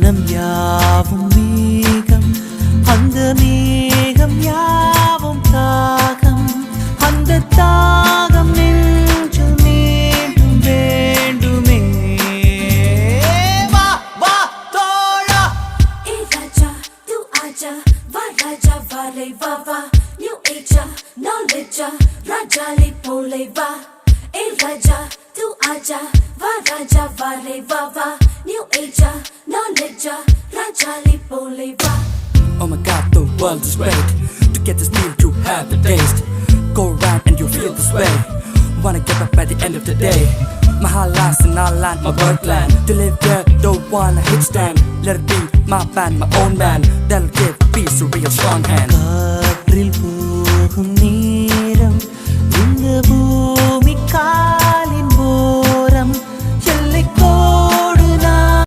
மனம் யாவும் மேகம், அந்த மேகம் யாவும் தாகம், அந்த தாகம் நெஞ்சில் மீண்டும் வேண்டுமே. வா வா தோழா. ஏ ராஜா तू आजा, வா ராஜா வாலே வா வா, நியூ ஏஜா நாலேஜா ராஜாலே போலே வா. ஏ ராஜா तू आजा, வா ராஜா வாலே வா வா, நியூ ஏஜா நாலேஜா ராஜாலே போலே வா. Oh my God, the world is great. To get this meal, you have the taste. Go around and you feel this way. Wanna get up at the end of the day. My heart lies in our land, my birdland. To live there, don't wanna hit stand. Let it be my band, my own man. That'll give peace a real strong hand. காற்றில் போகும் நேரம் இந்த